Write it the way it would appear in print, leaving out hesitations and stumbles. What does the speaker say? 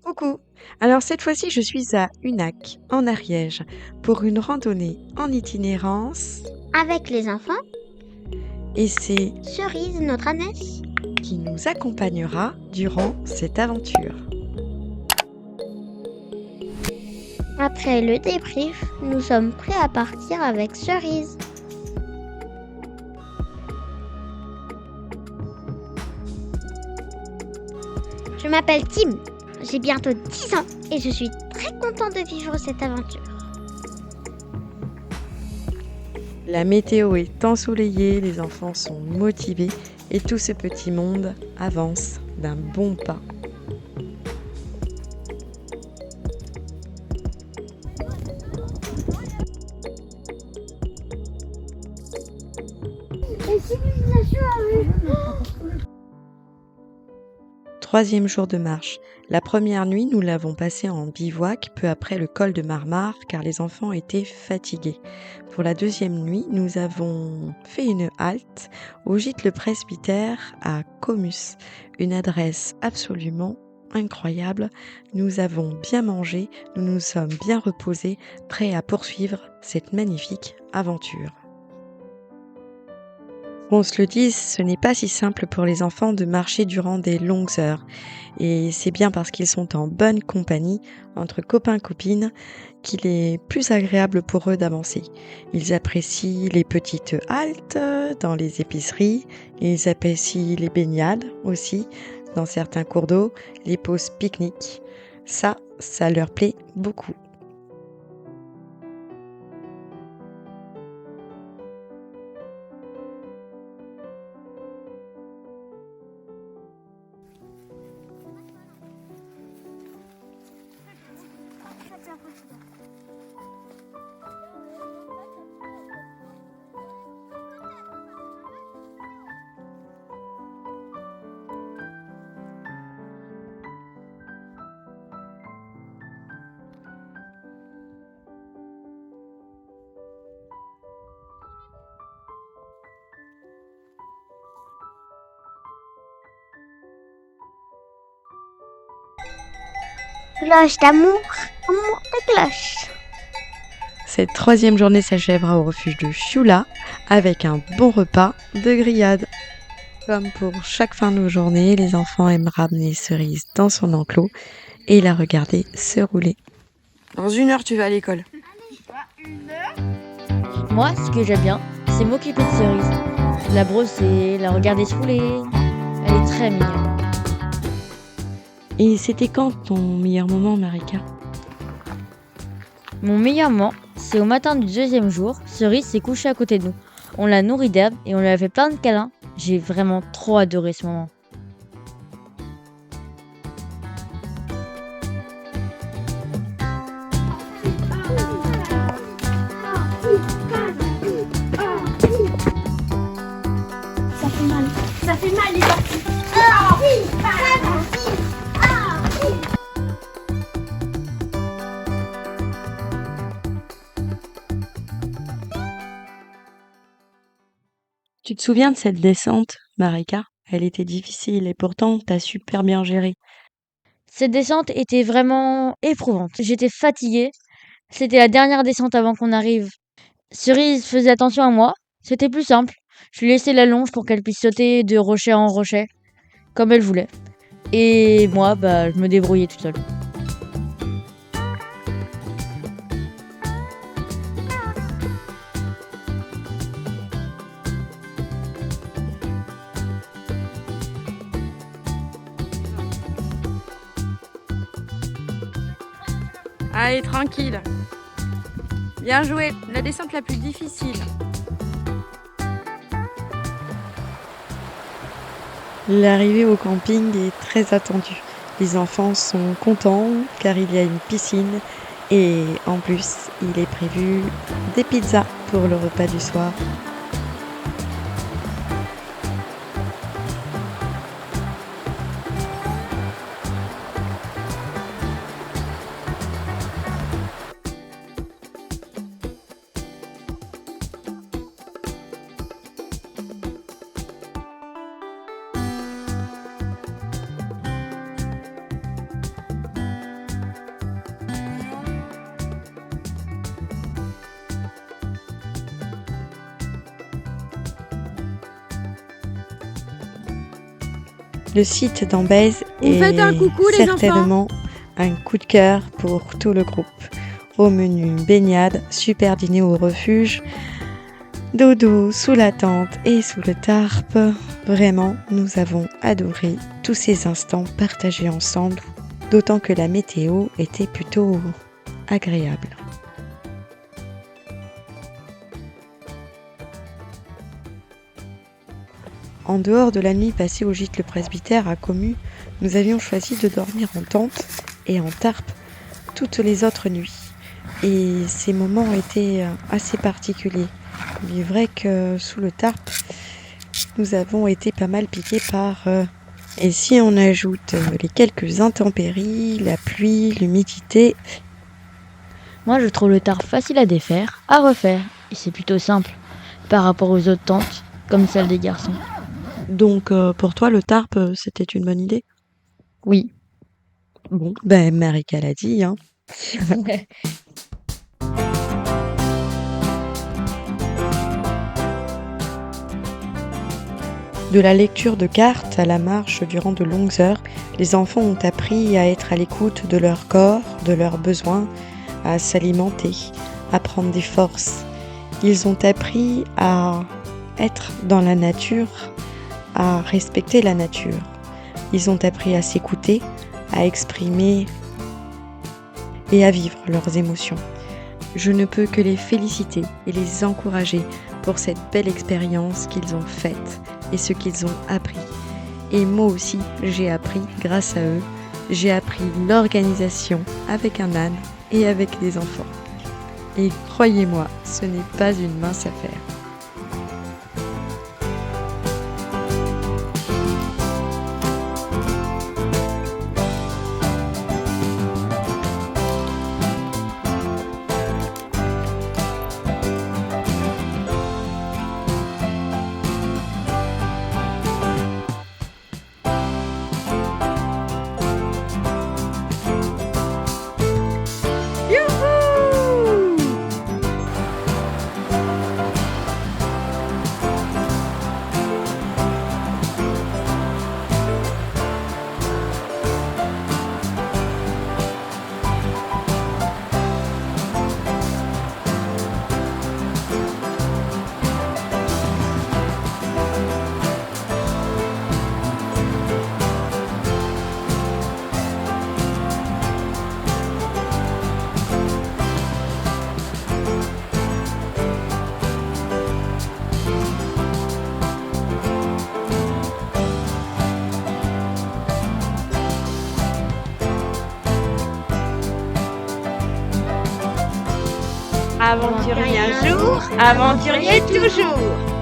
Coucou! Alors cette fois-ci, je suis à Unac, en Ariège, pour une randonnée en itinérance Avec les enfants, et c'est Cerise, notre ânesse. qui nous accompagnera durant cette aventure. Après le débrief, nous sommes prêts à partir avec Cerise. Je m'appelle Tim, j'ai bientôt 10 ans et je suis très content de vivre cette aventure. La météo est ensoleillée, les enfants sont motivés et tout ce petit monde avance d'un bon pas. Troisième jour de marche. La première nuit, nous l'avons passée en bivouac, peu après le col de Marmare, car les enfants étaient fatigués. Pour la deuxième nuit, nous avons fait une halte au gîte Le Presbytère à Comus, une adresse absolument incroyable. Nous avons bien mangé, nous nous sommes bien reposés, prêts à poursuivre cette magnifique aventure. Qu'on se le dise, ce n'est pas si simple pour les enfants de marcher durant des longues heures. Et c'est bien parce qu'ils sont en bonne compagnie, entre copains-copines, qu'il est plus agréable pour eux d'avancer. Ils apprécient les petites haltes dans les épiceries, ils apprécient les baignades aussi dans certains cours d'eau, les pauses pique-nique. Ça leur plaît beaucoup. Cloche d'amour, amour de cloche. Cette troisième journée s'achèvera au refuge de Chioula avec un bon repas de grillade. Comme pour chaque fin de journée, les enfants aiment ramener Cerise dans son enclos et la regarder se rouler. Dans 1 heure, tu vas à l'école. Moi, ce que j'aime bien, c'est m'occuper de Cerise. La brosser, la regarder se rouler. Elle est très mignonne. Et c'était quand ton meilleur moment, Marika? Mon meilleur moment, c'est au matin du deuxième jour, Cerise s'est couchée à côté de nous. On l'a nourrie d'herbe et on lui a fait plein de câlins. J'ai vraiment trop adoré ce moment. Ça fait mal les orties. Ah oui, ah oui. Tu te souviens de cette descente, Marika? Elle était difficile et pourtant t'as super bien géré. Cette descente était vraiment éprouvante. J'étais fatiguée. C'était la dernière descente avant qu'on arrive. Cerise faisait attention à moi. C'était plus simple. Je lui laissais la longe pour qu'elle puisse sauter de rocher en rocher, comme elle voulait. Et moi, je me débrouillais toute seule. Allez, tranquille. Bien joué, la descente la plus difficile. L'arrivée au camping est très attendue. Les enfants sont contents car il y a une piscine et en plus il est prévu des pizzas pour le repas du soir. Le site d'Ambèze Vous est faites un coucou, les enfants. certainement un coup de cœur pour tout le groupe. Au menu baignade, super dîner au refuge, dodo sous la tente et sous le tarp. Vraiment, nous avons adoré tous ces instants partagés ensemble, d'autant que la météo était plutôt agréable. En dehors de la nuit passée au gîte Le Presbytère à Commu, nous avions choisi de dormir en tente et en tarpe toutes les autres nuits. Et ces moments étaient assez particuliers. Il est vrai que sous le tarp, nous avons été pas mal piqués par... Et si on ajoute les quelques intempéries, la pluie, l'humidité... Moi, je trouve le tarp facile à défaire, à refaire, et c'est plutôt simple par rapport aux autres tentes, comme celle des garçons. Donc pour toi, le tarp, c'était une bonne idée? Oui. Bon, ben Marika l'a dit, hein. De la lecture de cartes à la marche durant de longues heures, les enfants ont appris à être à l'écoute de leur corps, de leurs besoins, à s'alimenter, à prendre des forces. Ils ont appris à être dans la nature, à respecter la nature. Ils ont appris à s'écouter, à exprimer et à vivre leurs émotions. Je ne peux que les féliciter et les encourager pour cette belle expérience qu'ils ont faite et ce qu'ils ont appris. Et moi aussi, j'ai appris grâce à eux. J'ai appris l'organisation avec un âne et avec des enfants. Et croyez-moi, ce n'est pas une mince affaire. Aventurier un jour, aventurier toujours.